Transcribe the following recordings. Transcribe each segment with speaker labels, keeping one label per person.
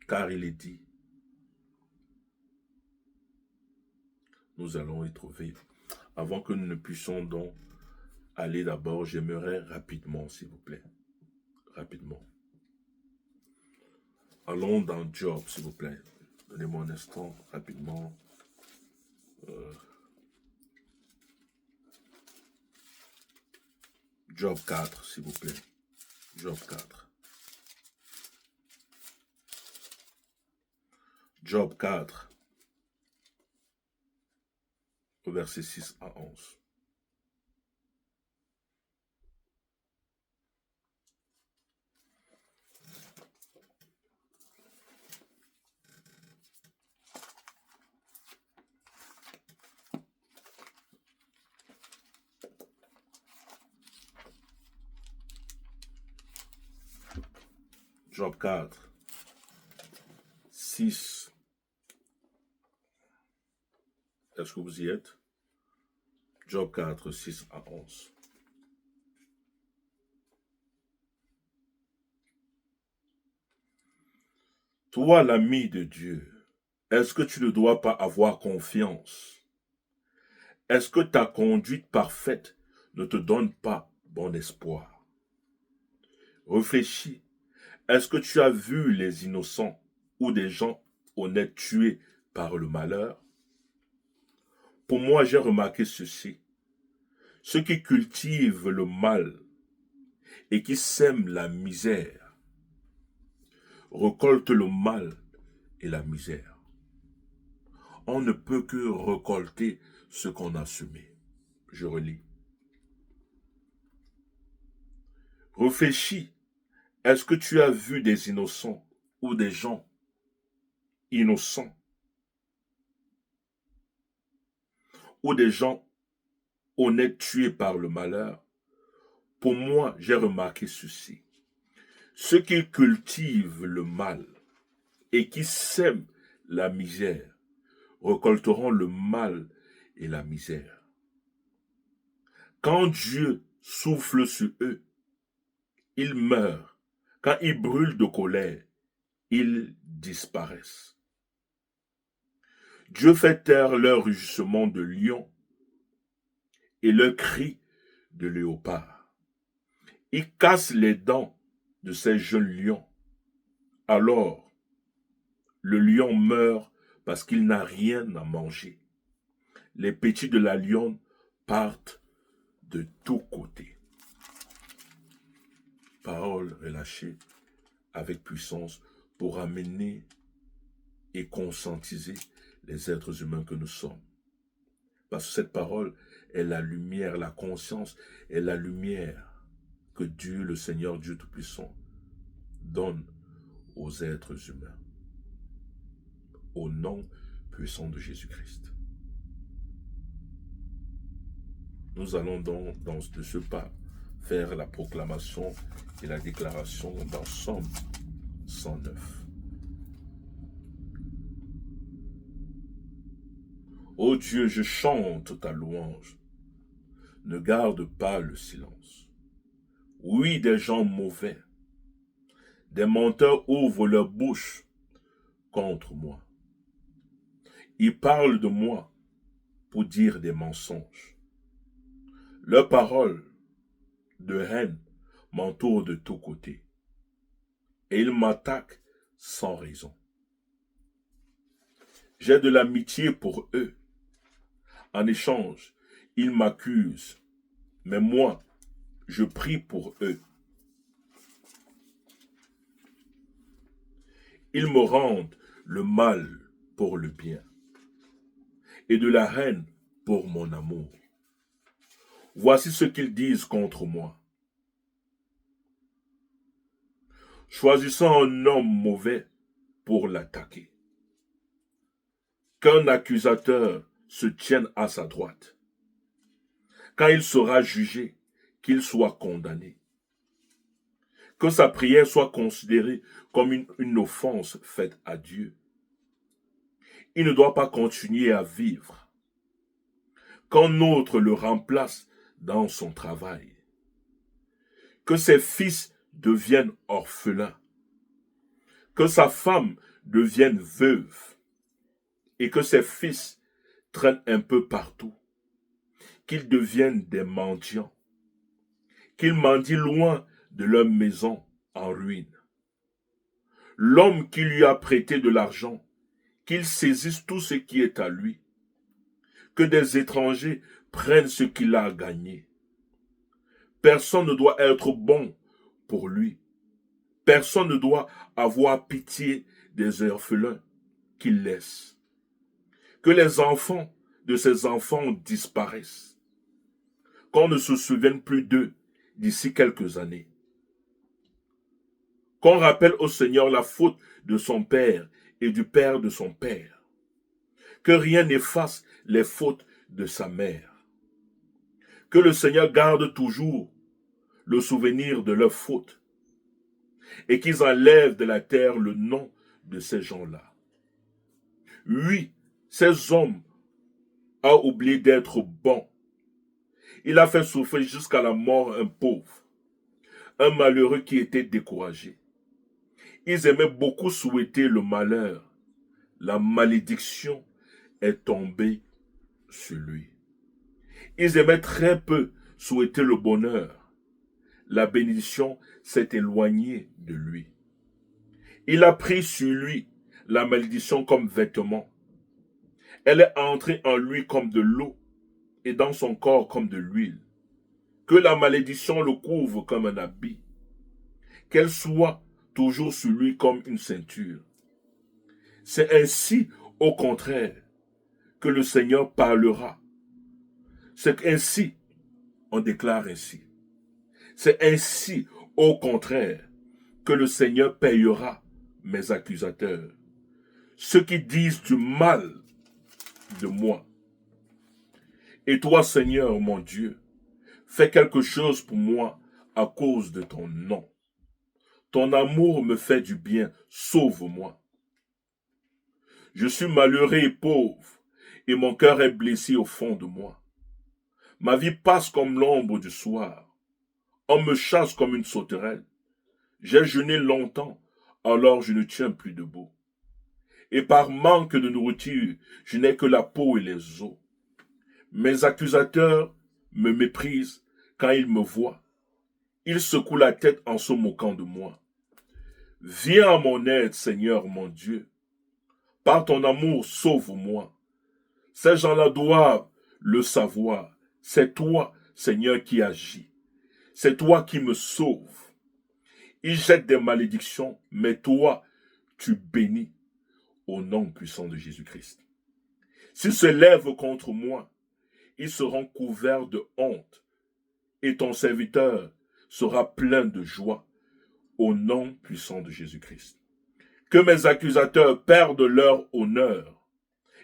Speaker 1: car il est dit, nous allons y trouver. Avant que nous ne puissions donc aller d'abord, j'aimerais rapidement, s'il vous plaît, rapidement. Allons dans Job, s'il vous plaît. Donnez-moi un instant, rapidement. Job 4, s'il vous plaît. Job 4. Job 4, versets 6 à 11. Job 4, 6. Est-ce que vous y êtes? Job 4, 6 à 11. Toi, l'ami de Dieu, est-ce que tu ne dois pas avoir confiance? Est-ce que ta conduite parfaite ne te donne pas bon espoir? Réfléchis. Est-ce que tu as vu les innocents ou des gens honnêtes tués par le malheur? Pour moi, j'ai remarqué ceci. Ceux qui cultivent le mal et qui sèment la misère récoltent le mal et la misère. On ne peut que récolter ce qu'on a semé. Je relis. Réfléchis. Est-ce que tu as vu des innocents ou des gens innocents ou des gens honnêtes tués par le malheur? Pour moi, j'ai remarqué ceci. Ceux qui cultivent le mal et qui sèment la misère récolteront le mal et la misère. Quand Dieu souffle sur eux, ils meurent. Quand ils brûlent de colère, ils disparaissent. Dieu fait taire leur rugissement de lion et leur cri de léopard. Il casse les dents de ces jeunes lions. Alors, le lion meurt parce qu'il n'a rien à manger. Les petits de la lionne partent de tous côtés. Parole relâchée avec puissance pour amener et conscientiser les êtres humains que nous sommes. Parce que cette parole est la lumière, la conscience est la lumière que Dieu, le Seigneur Dieu Tout-Puissant, donne aux êtres humains. Au nom puissant de Jésus-Christ. Nous allons donc, de ce pas, faire la proclamation et la déclaration dans Somme 109. Ô Dieu, je chante ta louange. Ne garde pas le silence. Oui, des gens mauvais, des menteurs ouvrent leur bouche contre moi. Ils parlent de moi pour dire des mensonges. Leurs paroles de haine m'entourent de tous côtés. Et ils m'attaquent sans raison. J'ai de l'amitié pour eux. En échange, ils m'accusent. Mais moi, je prie pour eux. Ils me rendent le mal pour le bien et de la haine pour mon amour. Voici ce qu'ils disent contre moi. Choisissant un homme mauvais pour l'attaquer. Qu'un accusateur se tienne à sa droite. Quand il sera jugé, qu'il soit condamné. Que sa prière soit considérée comme une offense faite à Dieu. Il ne doit pas continuer à vivre. Qu'un autre le remplace dans son travail. Que ses fils deviennent orphelins. Que sa femme devienne veuve et que ses fils traînent un peu partout, qu'ils deviennent des mendiants, qu'ils mendient loin de leur maison en ruine. L'homme qui lui a prêté de l'argent, qu'il saisisse tout ce qui est à lui, que des étrangers prennent ce qu'il a gagné. Personne ne doit être bon pour lui. Personne ne doit avoir pitié des orphelins qu'il laisse. Que les enfants de ses enfants disparaissent. Qu'on ne se souvienne plus d'eux d'ici quelques années. Qu'on rappelle au Seigneur la faute de son père et du père de son père. Que rien n'efface les fautes de sa mère. Que le Seigneur garde toujours le souvenir de leurs fautes et qu'ils enlèvent de la terre le nom de ces gens-là. Oui, ces hommes ont oublié d'être bons. Il a fait souffrir jusqu'à la mort un pauvre, un malheureux qui était découragé. Ils aimaient beaucoup souhaiter le malheur. La malédiction est tombée sur lui. Ils aimaient très peu souhaiter le bonheur. La bénédiction s'est éloignée de lui. Il a pris sur lui la malédiction comme vêtement. Elle est entrée en lui comme de l'eau et dans son corps comme de l'huile. Que la malédiction le couvre comme un habit. Qu'elle soit toujours sur lui comme une ceinture. C'est ainsi, au contraire, que le Seigneur parlera. C'est ainsi, on déclare ainsi. C'est ainsi, au contraire, que le Seigneur payera mes accusateurs. Ceux qui disent du mal de moi. Et toi, Seigneur, mon Dieu, fais quelque chose pour moi à cause de ton nom. Ton amour me fait du bien, sauve-moi. Je suis malheureux et pauvre, et mon cœur est blessé au fond de moi. Ma vie passe comme l'ombre du soir. On me chasse comme une sauterelle. J'ai jeûné longtemps, alors je ne tiens plus debout. Et par manque de nourriture, je n'ai que la peau et les os. Mes accusateurs me méprisent quand ils me voient. Ils secouent la tête en se moquant de moi. Viens à mon aide, Seigneur mon Dieu. Par ton amour, sauve-moi. Ces gens-là doivent le savoir. C'est toi, Seigneur, qui agis. C'est toi qui me sauves. Ils jettent des malédictions, mais toi, tu bénis au nom puissant de Jésus-Christ. S'ils se lèvent contre moi, ils seront couverts de honte, et ton serviteur sera plein de joie au nom puissant de Jésus-Christ. Que mes accusateurs perdent leur honneur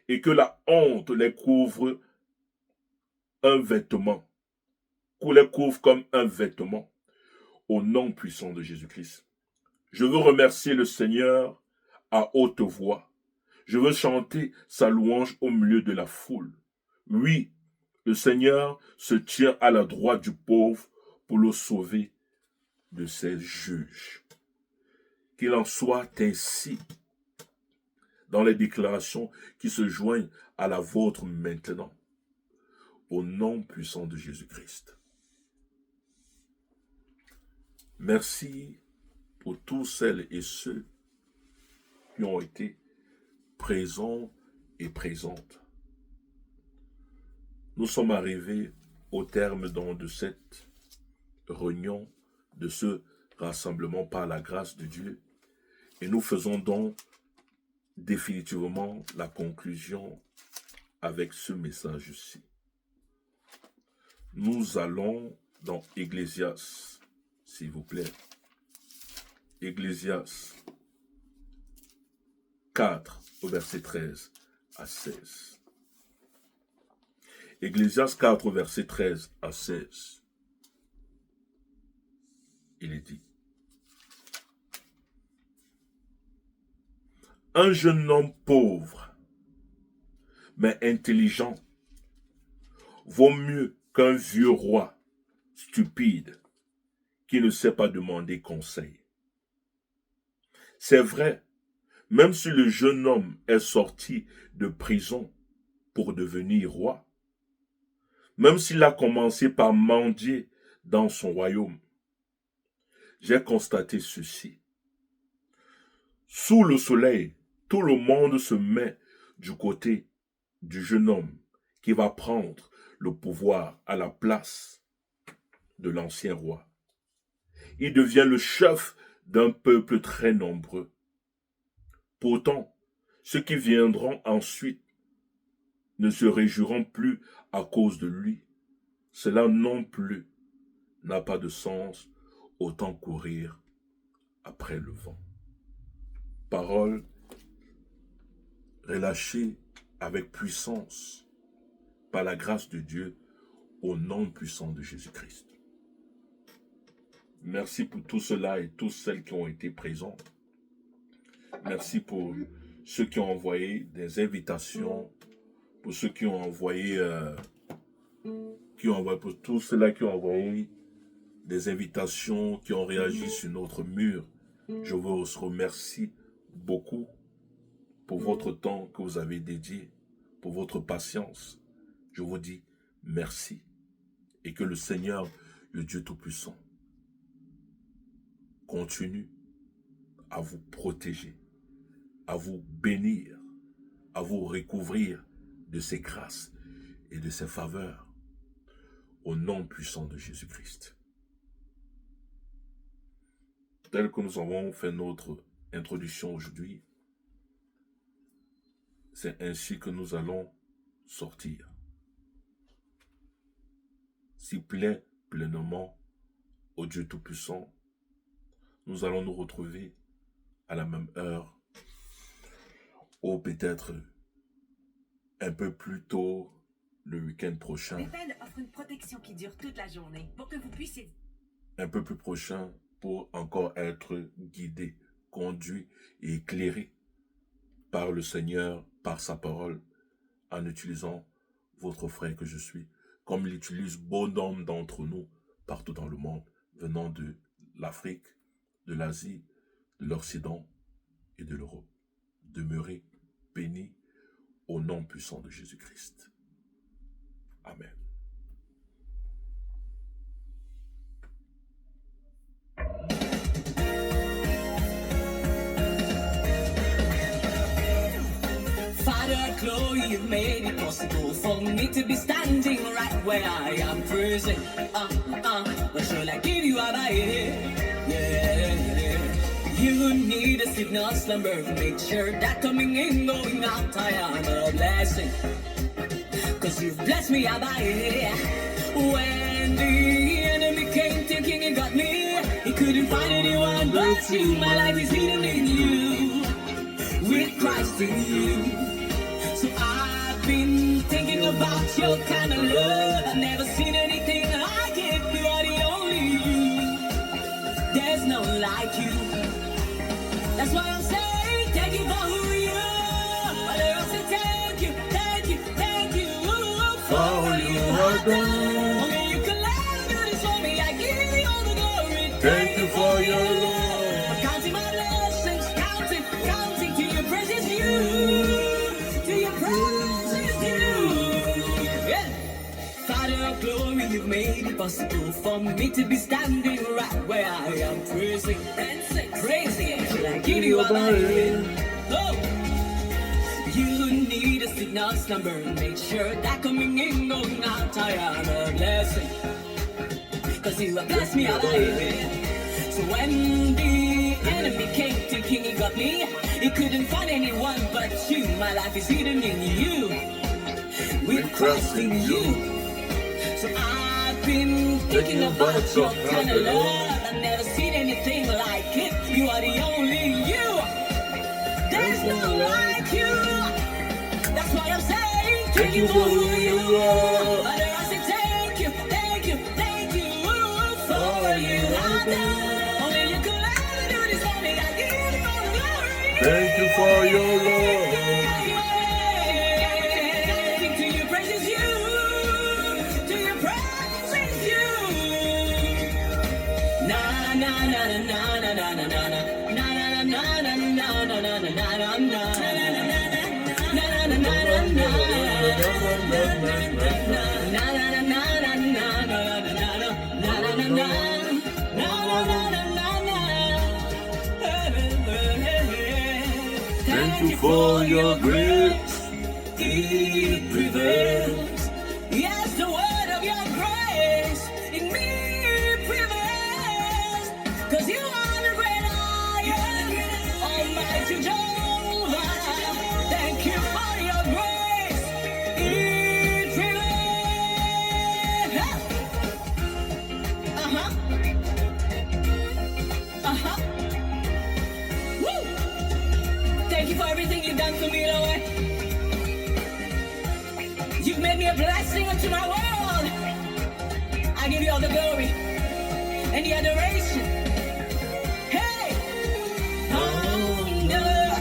Speaker 1: et que la honte les couvre un vêtement, qu'on les couvre comme un vêtement au nom puissant de Jésus-Christ. Je veux remercier le Seigneur à haute voix. Je veux chanter sa louange au milieu de la foule. Oui, le Seigneur se tient à la droite du pauvre pour le sauver de ses juges. Qu'il en soit ainsi dans les déclarations qui se joignent à la vôtre maintenant, au nom puissant de Jésus-Christ. Merci pour tous celles et ceux qui ont été présents et présentes. Nous sommes arrivés au terme donc de cette réunion, de ce rassemblement par la grâce de Dieu, et nous faisons donc définitivement la conclusion avec ce message-ci. Nous allons dans Ecclésias, s'il vous plaît. Ecclésias 4, au verset 13 à 16. Ecclésias 4, verset 13 à 16. Il est dit: un jeune homme pauvre, mais intelligent, vaut mieux qu'un vieux roi stupide qui ne sait pas demander conseil. C'est vrai, Même si le jeune homme est sorti de prison pour devenir roi, même s'il a commencé par mendier dans son royaume, j'ai constaté ceci. Sous le soleil, tout le monde se met du côté du jeune homme qui va prendre le pouvoir à la place de l'ancien roi. Il devient le chef d'un peuple très nombreux. Pourtant, ceux qui viendront ensuite ne se réjouiront plus à cause de lui. Cela non plus n'a pas de sens, autant courir après le vent. Parole relâchée avec puissance par la grâce de Dieu au nom puissant de Jésus-Christ. Merci pour tout cela et tous celles qui ont été présents. Merci pour ceux qui ont envoyé des invitations, pour ceux qui ont envoyé, pour tous ceux-là qui ont envoyé des invitations, qui ont réagi sur notre mur. Je vous remercie beaucoup pour votre temps que vous avez dédié, pour votre patience. Je vous dis merci et que le Seigneur, le Dieu Tout-Puissant, continue à vous protéger, à vous bénir, à vous recouvrir de ses grâces et de ses faveurs au nom puissant de Jésus-Christ. Tel que nous avons fait notre introduction aujourd'hui, c'est ainsi que nous allons sortir. S'il plaît pleinement au Dieu Tout-Puissant, nous allons nous retrouver à la même heure, ou peut-être un peu plus tôt le week-end prochain.
Speaker 2: Bepel offre une protection qui dure toute la journée pour que vous puissiez...
Speaker 1: Un peu plus prochain pour encore être guidé, conduit et éclairé par le Seigneur, par sa parole, en utilisant votre frère que je suis, comme il utilise bon nombre d'entre nous partout dans le monde, venant de l'Afrique, de l'Asie, de l'Occident et de l'Europe. Demeurez bénis au nom puissant de Jésus-Christ. Amen.
Speaker 3: Father, glory, you've made it possible for me to be standing right where I am praising. What shall I give you out of here? Yeah. You need a signal slumber. Make sure that coming in, going out, I am a blessing. Cause you've blessed me out of here. When the enemy came thinking he got me, he couldn't find anyone but you. My life is hidden in you, with Christ in you. So I've been thinking about your kind of love. I've never seen anything like it. You are the only you. There's no one like you. That's why I'm saying thank you for who you are. I say thank you, thank you, thank you for all you have done. Only you can let me do this for me. I give you all the glory.
Speaker 1: Thank you for your love.
Speaker 3: Counting my blessings, counting to your praises, you, to your praises, you. Yeah. Father of glory, you've made it possible for me to be standing right where I am praising and say crazy. Till I give you all my head. Oh. You need a signal slumber. Make sure that coming in, going out, I am a blessing. Cause you have blessed me out of it. So when the enemy came thinking he got me, he couldn't find anyone but you. My life is hidden in you, with Christ in you. So I've been thinking about your kind of love. I've never seen anything like it. You are the only you. There's no like you. That's why I'm saying thank you for who you are. Father, I say thank you, thank you, thank you for all you have done. Only you can let me do this for me. I give you all the glory.
Speaker 1: Thank you for your love.
Speaker 3: To your praises, you, to your praises, you. Na na na na na na na na na na na na na na na na na.
Speaker 1: Thank you for your grace.
Speaker 3: It prevails. Yes, the word of your grace in me prevails. Cause you are the great I am, Almighty Jehovah. Thank you for your grace. It prevails. Uh-huh. Uh-huh. Woo! Thank you for everything you've done for me, Lord. You've made me a blessing unto my world. I give you all the glory and the adoration. Hey! Hunger,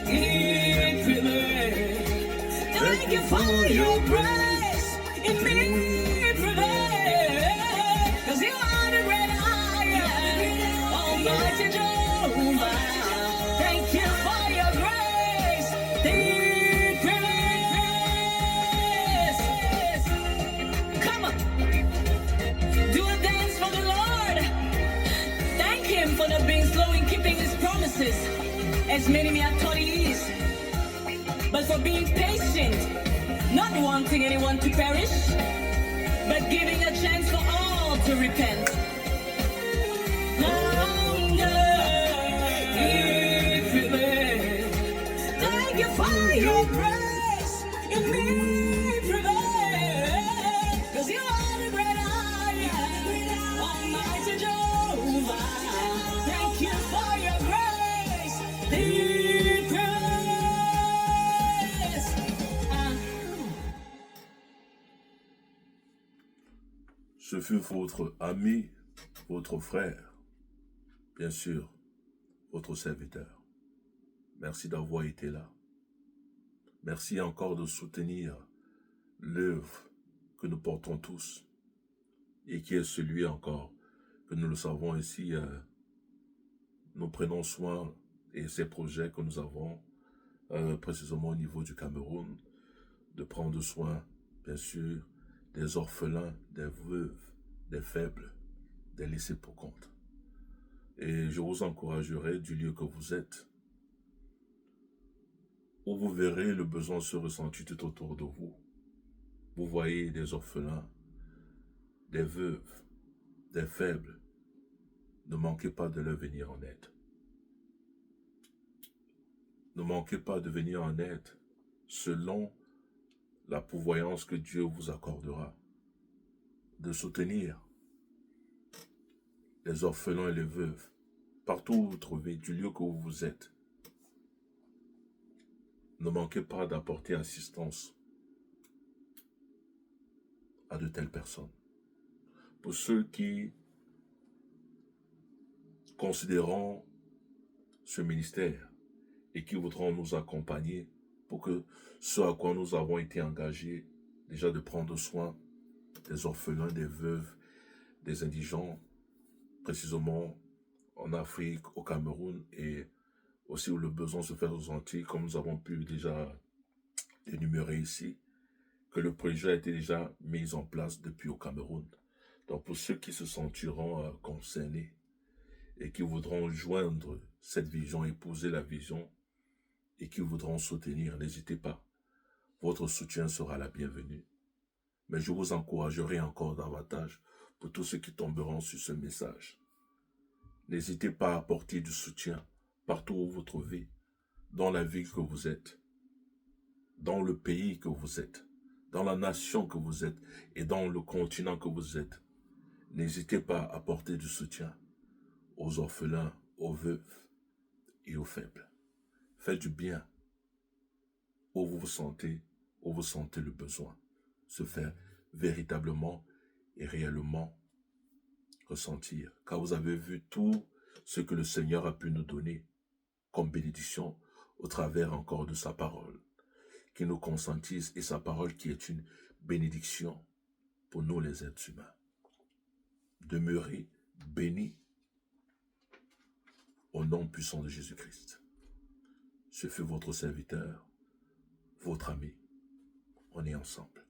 Speaker 3: it prevails. Thank you for your grace in me prevails. Cause you are the great I am, Almighty Jehovah. Thank you for your grace. It prevails. Come on. Do a dance for the Lord. Thank Him for not being slow in keeping His promises, as many may have thought He is, but for being patient, not wanting anyone to perish, but giving a chance for all to repent. It prevails. Thank you for your grace in me prevails. Cause you are the great I am, Almighty Jehovah. Thank you for your grace. It prevails.
Speaker 1: Ce fut votre ami, votre frère, bien sûr, votre serviteur. Merci d'avoir été là. Merci encore de soutenir l'œuvre que nous portons tous et qui est celui encore que nous le savons ici. Nous prenons soin et ces projets que nous avons précisément au niveau du Cameroun, de prendre soin, bien sûr, des orphelins, des veuves, des faibles, des laissés pour compte. Et je vous encouragerai du lieu que vous êtes, où vous verrez le besoin se ressentir tout autour de vous. Vous voyez des orphelins, des veuves, des faibles. Ne manquez pas de leur venir en aide. Ne manquez pas de venir en aide selon la pourvoyance que Dieu vous accordera. De soutenir les orphelins et les veuves, partout où vous trouvez, du lieu que vous êtes. Ne manquez pas d'apporter assistance à de telles personnes. Pour ceux qui considéreront ce ministère et qui voudront nous accompagner pour que ce à quoi nous avons été engagés, déjà de prendre soin des orphelins, des veuves, des indigents, précisément en Afrique, au Cameroun et aussi où le besoin se fait aux Antilles, comme nous avons pu déjà énumérer ici, que le projet a été déjà mis en place depuis au Cameroun. Donc pour ceux qui se sentiront concernés et qui voudront joindre cette vision, épouser la vision et qui voudront soutenir, n'hésitez pas. Votre soutien sera la bienvenue. Mais je vous encouragerai encore davantage pour tous ceux qui tomberont sur ce message. N'hésitez pas à apporter du soutien partout où vous trouvez, dans la ville que vous êtes, dans le pays que vous êtes, dans la nation que vous êtes et dans le continent que vous êtes. N'hésitez pas à apporter du soutien aux orphelins, aux veuves et aux faibles. Faites du bien où vous sentez le besoin. Se faire véritablement et réellement ressentir. Car vous avez vu tout ce que le Seigneur a pu nous donner comme bénédiction au travers encore de sa parole, qui nous conscientise et sa parole qui est une bénédiction pour nous les êtres humains. Demeurez bénis au nom puissant de Jésus-Christ. Ce fut votre serviteur, votre ami, On est ensemble.